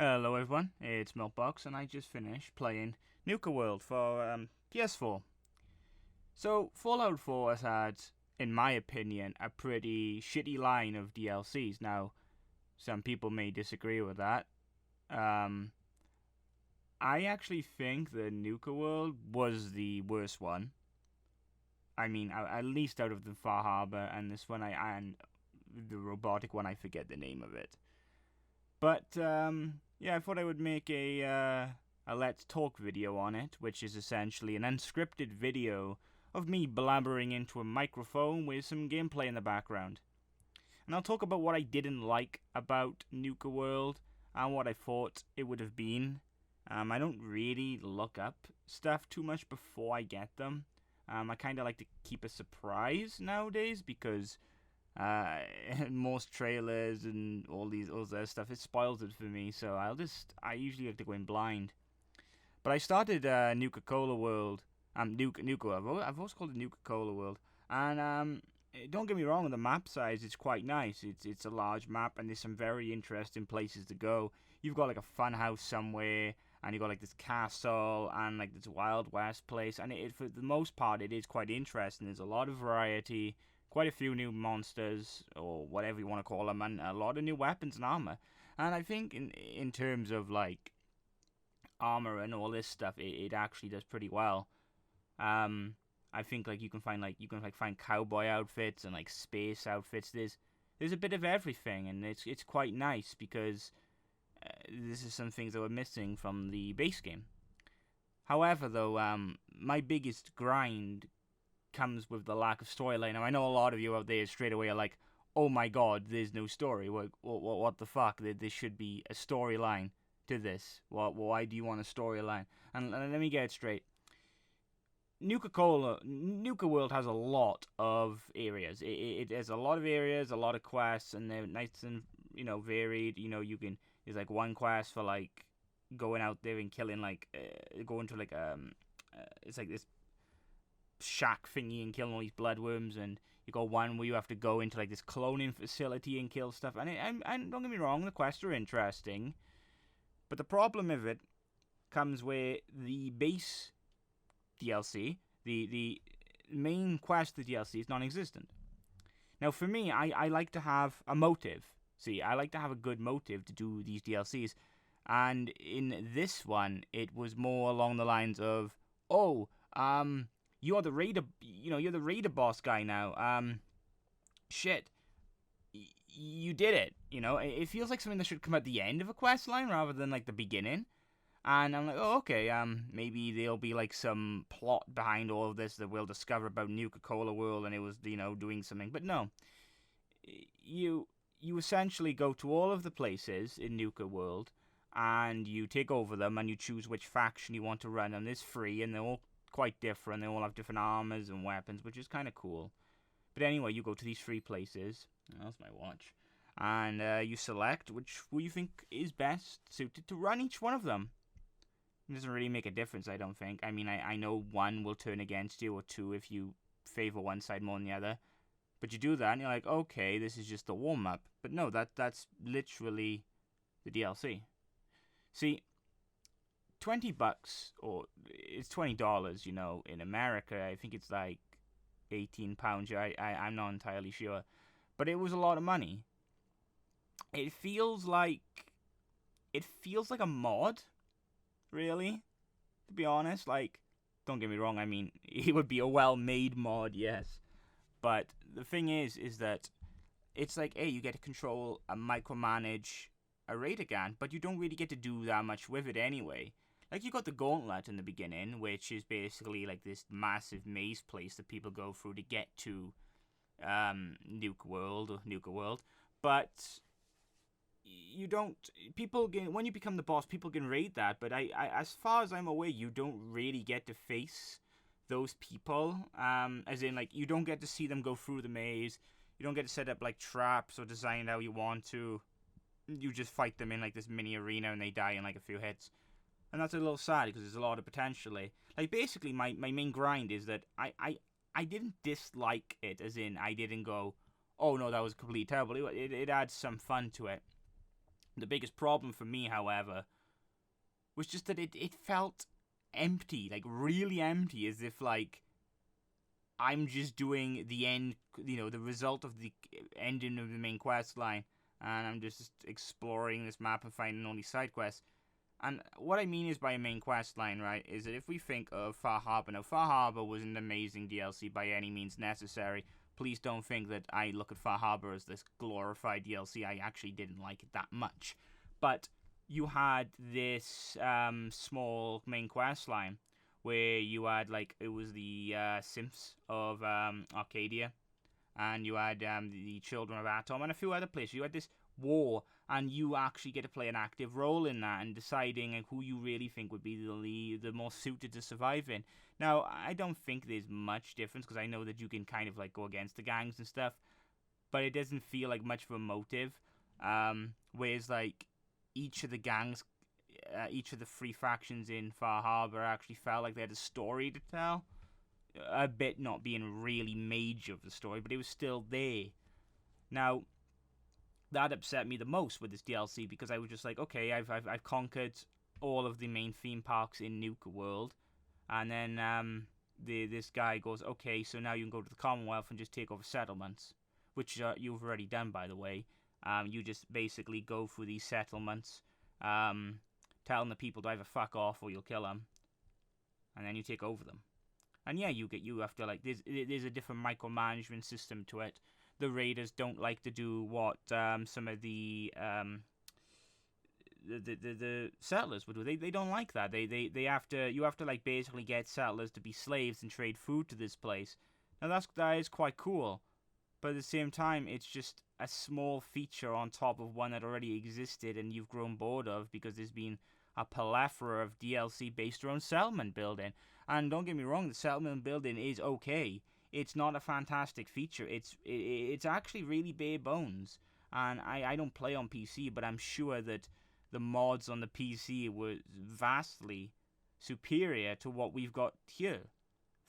Hello everyone, it's Milkbox and I just finished playing Nuka-World for PS4. So Fallout 4 has had, in my opinion, a pretty shitty line of DLCs. Now, some people may disagree with that. Um, I actually think the Nuka-World was the worst one. I mean, at least out of the Far Harbor and this one, and the robotic one, I forget the name of it. But yeah, I thought I would make a Let's Talk video on it, which is essentially an unscripted video of me blabbering into a microphone with some gameplay in the background. And I'll talk about what I didn't like about Nuka-World and what I thought it would have been. I don't really look up stuff too much before I get them. I kind of like to keep a surprise nowadays because most trailers and all other stuff, it spoils it for me. So I usually like to go in blind. But I started Nuka-Cola World. Nuka. I've always called it Nuka-Cola World. And don't get me wrong, the map size is quite nice. It's a large map, and there's some very interesting places to go. You've got like a fun house somewhere, and you've got like this castle and like this Wild West place. And for the most part, it is quite interesting. There's a lot of variety, quite a few new monsters or whatever you want to call them, and a lot of new weapons and armor. And I think in terms of like armor and all this stuff, it actually does pretty well. I think like you can find cowboy outfits and like space outfits. There's a bit of everything, and it's quite nice because this is some things that were missing from the base game. However, though, my biggest grind comes with the lack of storyline. Now, I know a lot of you out there straight away are like, "Oh my God, there's no story. What the fuck? There should be a storyline to this. Why do you want a storyline?" And let me get it straight. Nuka World has a lot of areas. It has a lot of areas, a lot of quests, and they're nice and varied. There's like one quest for like going out there and killing going to like it's like this shack thingy and killing all these bloodworms, and you got one where you have to go into like this cloning facility and kill stuff. And don't get me wrong, the quests are interesting, but the problem of it comes where the base DLC, the main quest of the DLC is non-existent. Now, for me, I like to have a motive. See, I like to have a good motive to do these DLCs, and in this one, it was more along the lines of, "Oh, you're the raider, you're the raider boss guy now. Shit, you did it. It feels like something that should come at the end of a quest line rather than like the beginning." And I'm like, oh, okay, maybe there'll be like some plot behind all of this that we'll discover about Nuka-Cola World, and it was, doing something. But no, you essentially go to all of the places in Nuka World, and you take over them, and you choose which faction you want to run, and it's free, and they're all quite different. They all have different armors and weapons, which is kind of cool. But anyway, you go to these three places. Oh, that's my watch. And you select who you think is best suited to run each one of them. It doesn't really make a difference, I don't think. I mean, I know one will turn against you, or two if you favor one side more than the other. But you do that, and you're like, okay, this is just the warm-up. But no, that's literally the DLC. See, $20, or it's $20, in America. I think it's like £18. I'm not entirely sure. But it was a lot of money. It feels like a mod, really, to be honest. Like, don't get me wrong, I mean, it would be a well-made mod, yes. But the thing is that it's like, hey, you get to control and micromanage a raider gun, but you don't really get to do that much with it anyway. Like, you got the gauntlet in the beginning, which is basically like this massive maze place that people go through to get to Nuka-World. But you don't, when you become the boss, people can raid that, but I as far as I'm aware, you don't really get to face those people, as in, like, you don't get to see them go through the maze, you don't get to set up, like, traps or design it how you want to, you just fight them in, like, this mini arena, and they die in, like, a few hits, and that's a little sad, because there's a lot of potentially, like, basically, my main grind is that I didn't dislike it, as in, I didn't go, oh no, that was completely terrible, it adds some fun to it. The biggest problem for me, however, was just that it felt empty, like really empty, as if like I'm just doing the end, the result of the ending of the main quest line, and I'm just exploring this map and finding all these side quests. And what I mean is by a main quest line, right, is that if we think of Far Harbor, now Far Harbor was an amazing DLC by any means necessary. Please don't think that I look at Far Harbor as this glorified DLC. I actually didn't like it that much. But you had this small main quest line where you had, like, it was the Simps of Arcadia, and you had the Children of Atom, and a few other places. You had this war, and you actually get to play an active role in that and deciding who you really think would be the more suited to survive in. Now, I don't think there's much difference, because I know that you can kind of like go against the gangs and stuff, but it doesn't feel like much of a motive. Whereas like each of the gangs, each of the three factions in Far Harbor actually felt like they had a story to tell. A bit not being really major of the story, but it was still there. Now, that upset me the most with this DLC, because I was just like, okay, I've conquered all of the main theme parks in Nuka-World, and then this guy goes, okay, so now you can go to the Commonwealth and just take over settlements, which you've already done, by the way. You just basically go through these settlements, telling the people to either fuck off or you'll kill them, and then you take over them. And yeah, you have to, like, there's a different micromanagement system to it. The raiders don't like to do what some of the settlers would do. They don't like that. You have to like basically get settlers to be slaves and trade food to this place. Now that is quite cool, but at the same time, it's just a small feature on top of one that already existed and you've grown bored of, because there's been a plethora of DLC based around settlement building. And don't get me wrong, the settlement building is okay. It's not a fantastic feature. It's actually really bare bones. And I don't play on PC, but I'm sure that the mods on the PC were vastly superior to what we've got here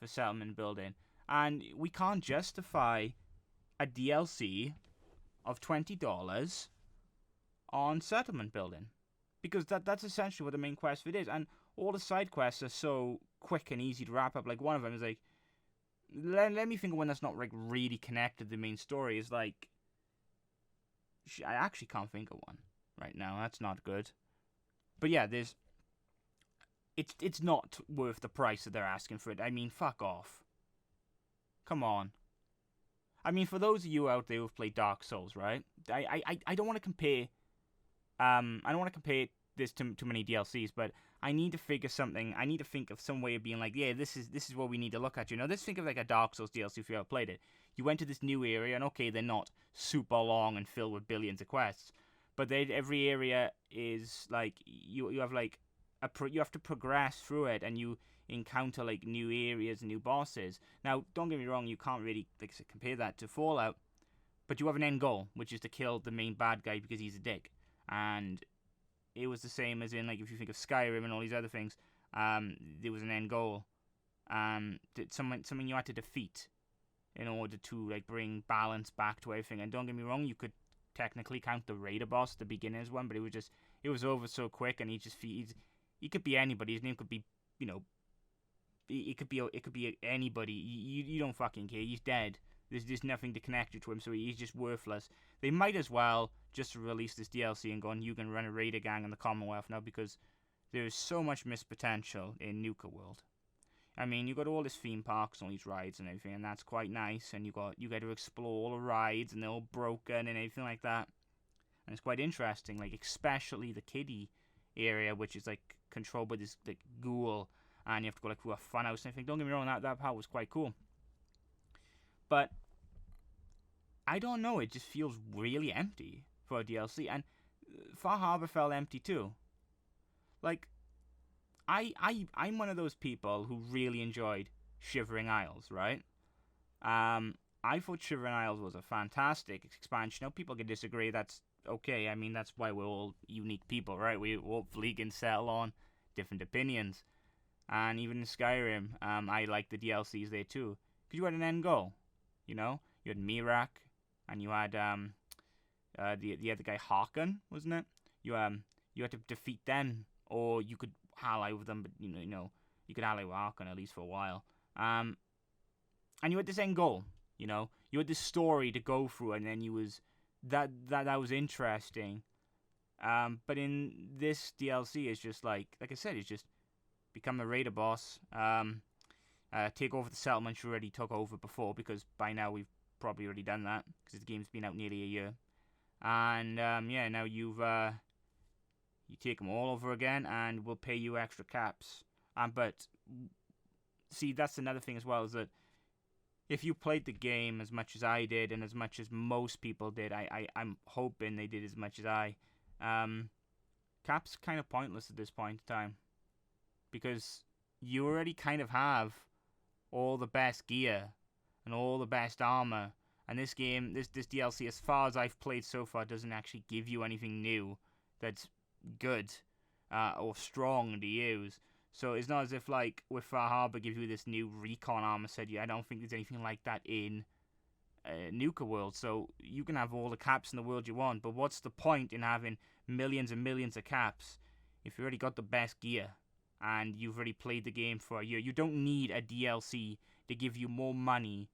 for settlement building. And we can't justify a DLC of $20 on settlement building, because that's essentially what the main quest for it is. And all the side quests are so quick and easy to wrap up. Like, one of them is like, let me think of one that's not like really connected to the main story. Is like, I actually can't think of one right now. That's not good. But yeah, it's not worth the price that they're asking for it. I mean, fuck off. Come on. I mean, for those of you out there who've played Dark Souls, right? I don't want to compare. I don't want to compare this to too many DLCs, but I need to figure something. I need to think of some way of being like, yeah, this is what we need to look at. You know, let's think of like a Dark Souls DLC if you ever played it. You went to this new area, and okay, they're not super long and filled with billions of quests, but every area is like you have like you have to progress through it, and you encounter like new areas and new bosses. Now, don't get me wrong, you can't really compare that to Fallout, but you have an end goal, which is to kill the main bad guy because he's a dick. And it was the same as in, like, if you think of Skyrim and all these other things, there was an end goal, something you had to defeat in order to like bring balance back to everything. And don't get me wrong, you could technically count the raider boss at the beginning as one, but it was over so quick, and he could be anybody. His name could be, it could be anybody. You don't fucking care. He's dead. There's nothing to connect you to him, so he's just worthless. They might as well just release this DLC and go, and you can run a raider gang in the Commonwealth now, because there's so much missed potential in Nuka-World. I mean, you got all these theme parks and all these rides and everything, and that's quite nice. And you get to explore all the rides, and they're all broken and everything like that. And it's quite interesting, like especially the kiddie area, which is like controlled by this like ghoul, and you have to go like through a funhouse and everything. Don't get me wrong, that part was quite cool. But I don't know, it just feels really empty for a DLC, and Far Harbor felt empty too. Like, I'm one of those people who really enjoyed Shivering Isles, right? I thought Shivering Isles was a fantastic expansion. Now, people can disagree, that's okay. I mean, that's why we're all unique people, right? We hopefully can settle on different opinions. And even in Skyrim, I like the DLCs there too, because you had an end goal. You know, you had Mirak, and you had the other guy, Harkon, wasn't it? you had to defeat them, or you could ally with them, but you could ally with Archon at least for a while. And you had this end goal. You had this story to go through, and then that was interesting. But in this DLC, it's just like I said, it's just become a raider boss. Take over the settlement you already took over before, because by now we've probably already done that, because the game's been out nearly a year. And now you take them all over again, and we'll pay you extra caps. But see, that's another thing as well, is that if you played the game as much as I did, and as much as most people did, I'm hoping they did as much as I. Caps kind of pointless at this point in time, because you already kind of have all the best gear and all the best armor, and this game, this DLC, as far as I've played so far, doesn't actually give you anything new that's good or strong to use. So it's not as if, like, with Far Harbor gives you this new recon armor set. I don't think there's anything like that in Nuka-World. So you can have all the caps in the world you want, but what's the point in having millions and millions of caps if you already got the best gear and you've already played the game for a year? You don't need a DLC to give you more money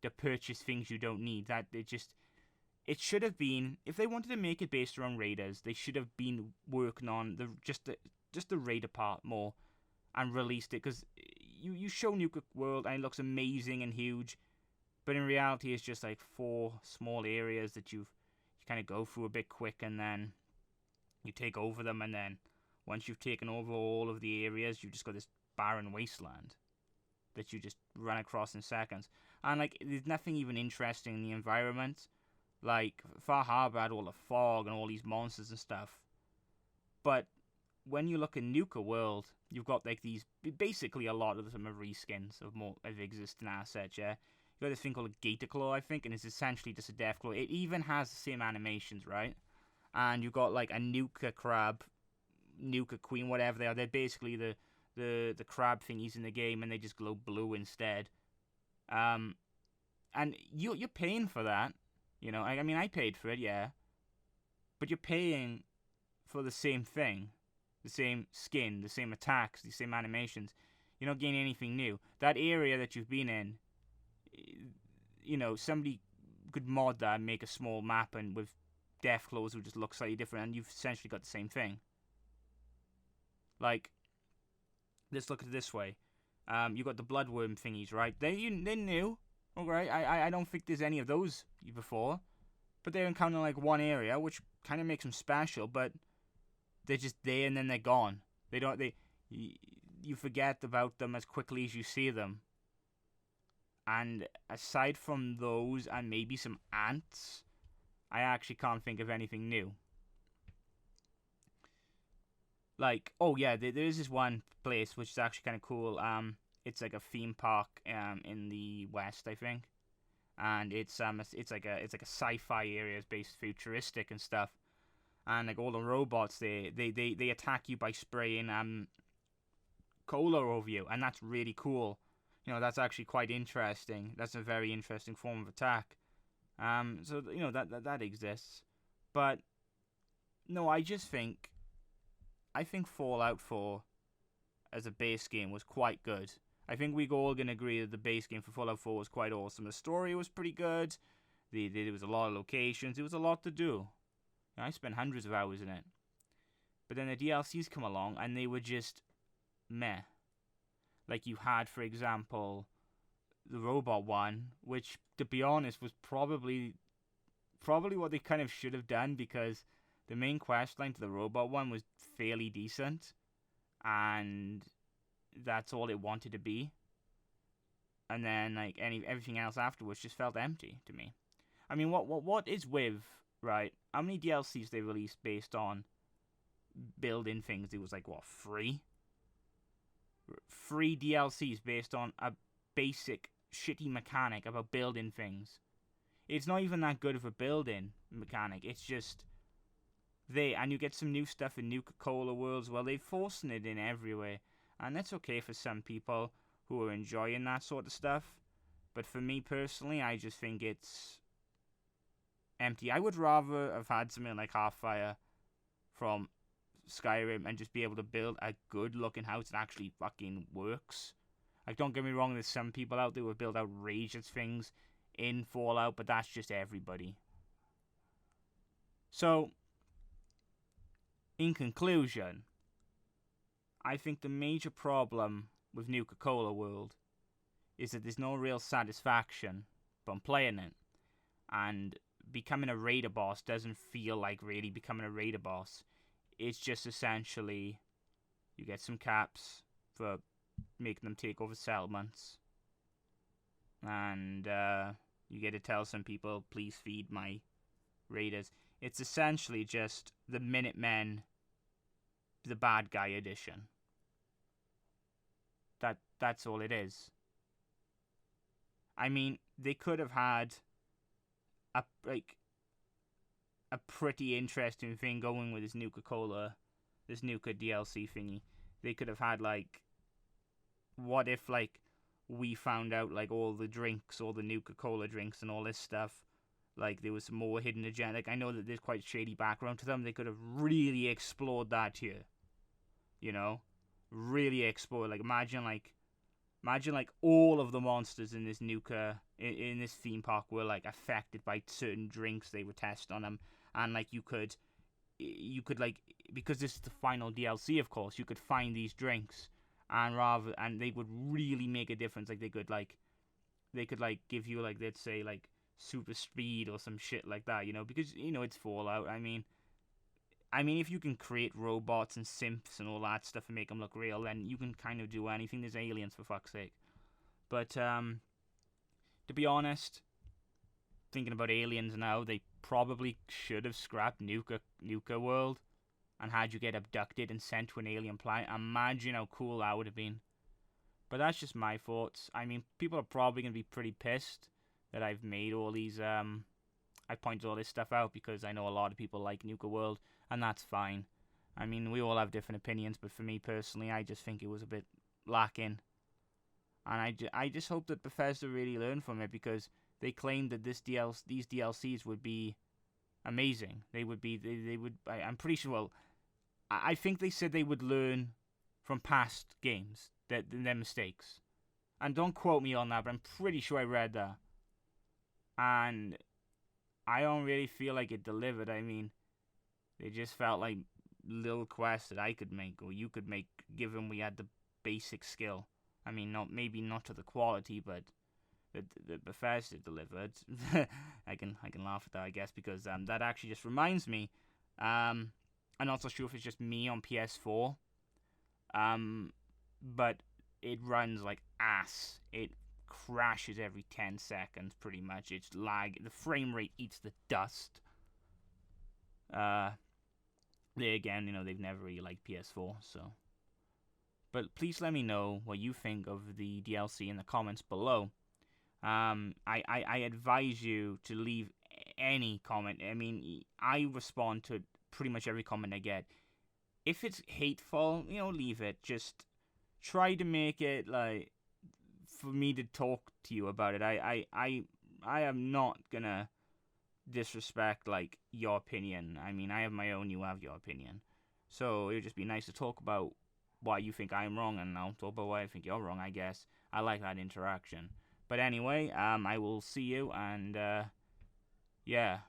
to purchase things you don't need. It should have been, if they wanted to make it based around raiders, they should have been working on just the raider part more, and released it, because you show Nuka-World and it looks amazing and huge, but in reality it's just like 4 small areas that you kind of go through a bit quick, and then you take over them, and then once you've taken over all of the areas, you've just got this barren wasteland that you just run across in seconds. And like, there's nothing even interesting in the environment. Like, Far Harbor had all the fog and all these monsters and stuff, but when you look at Nuka-World, you've got like these, basically a lot of them are reskins of existing assets. Yeah, you got this thing called a Gator Claw, I think, and it's essentially just a Death Claw. It even has the same animations, right? And you've got like a Nuka Crab, Nuka Queen, whatever they are. They're basically the crab thingies in the game, and they just glow blue instead. And you're paying for that, I mean, I paid for it, yeah, but you're paying for the same thing. The same skin, the same attacks, the same animations. You're not getting anything new. That area that you've been in, somebody could mod that and make a small map, and with Death Claws who just look slightly different, and you've essentially got the same thing. Like, let's look at it this way. You got the bloodworm thingies, right? They're new. Alright, I don't think there's any of those before, but they're encountering like one area, which kind of makes them special, but they're just there and then they're gone. You forget about them as quickly as you see them. And aside from those and maybe some ants, I actually can't think of anything new. Like, oh yeah, there is this one place which is actually kind of cool. It's like a theme park in the West, I think, and it's like a sci-fi area. It's based futuristic and stuff. And like all the robots, they attack you by spraying cola over you, and that's really cool. That's actually quite interesting. That's a very interesting form of attack. So that exists, but no, I think Fallout 4 as a base game was quite good. I think we're all gonna agree that the base game for Fallout 4 was quite awesome. The story was pretty good. There was a lot of locations. There was a lot to do. I spent hundreds of hours in it. But then the DLCs come along, and they were just meh. Like, you had, for example, the robot one, which, to be honest, was probably what they kind of should have done, because the main quest line to the robot one was fairly decent, and that's all it wanted to be. And then, like, everything else afterwards just felt empty to me. I mean, what is with... Right, how many DLCs they released based on building things? It was like, what, 3? 3 DLCs based on a basic shitty mechanic about building things. It's not even that good of a building mechanic. It's just there, and you get some new stuff in Nuka-Cola Worlds. Well, they're forcing it in everywhere, and that's okay for some people who are enjoying that sort of stuff. But for me personally, I just think it's empty. I would rather have had something like Half-Fire from Skyrim and just be able to build a good looking house that actually fucking works. Like, don't get me wrong, there's some people out there who build outrageous things in Fallout, but that's just everybody. So, in conclusion, I think the major problem with Nuka-World is that there's no real satisfaction from playing it. And becoming a raider boss doesn't feel like really becoming a raider boss. It's just essentially you get some caps for making them take over settlements. And you get to tell some people, please feed my raiders. It's essentially just the Minutemen, the bad guy edition. That's all it is. I mean, they could have had a pretty interesting thing going with this Nuka DLC thingy. They could have had, like, what if, like, we found out, like, all the drinks, all the Nuka-Cola drinks and all this stuff, like, there was some more hidden agenda. Like, I know that there's quite shady background to them. They could have really explored that here. You know? Really explored. Like, imagine all of the monsters in this in this theme park were, like, affected by certain drinks they were testing on them. And, like, you could, like, because this is the final DLC, of course, you could find these drinks. And they would really make a difference. Like, they could give you, like, let's say, like, super speed or some shit like that, you know, because, you know, it's Fallout. I mean, if you can create robots and synths and all that stuff and make them look real, then you can kind of do anything. There's aliens, for fuck's sake. But, to be honest, thinking about aliens now, they probably should have scrapped Nuka-World and had you get abducted and sent to an alien planet. Imagine how cool that would have been. But that's just my thoughts. I mean, people are probably going to be pretty pissed that I've made all these, I pointed all this stuff out because I know a lot of people like Nuka-World, and that's fine. I mean, we all have different opinions, but for me personally, I just think it was a bit lacking. And I just hope that Bethesda really learned from it, because they claimed that these DLCs would be amazing. They would, I'm pretty sure, well, I think they said they would learn from past games, their mistakes. And don't quote me on that, but I'm pretty sure I read that. And I don't really feel like it delivered. I mean, they just felt like little quests that I could make, or you could make, given we had the basic skill. I mean, maybe not to the quality, but the Bethesda delivered. I can laugh at that, I guess, because that actually just reminds me. I'm not so sure if it's just me on PS4, but it runs like ass. It crashes every 10 seconds, pretty much. It's lag. The frame rate eats the dust. They again, you know, they've never really liked PS4, so. But please let me know what you think of the DLC in the comments below. I advise you to leave any comment. I mean, I respond to pretty much every comment I get. If it's hateful, you know, leave it. Just try to make it, like, for me to talk to you about it. I am not gonna disrespect, like, your opinion. I mean, I have my own, you have your opinion. So it would just be nice to talk about why you think I'm wrong, and I'll talk about why I think you're wrong, I guess. I like that interaction. But anyway, I will see you, and, yeah.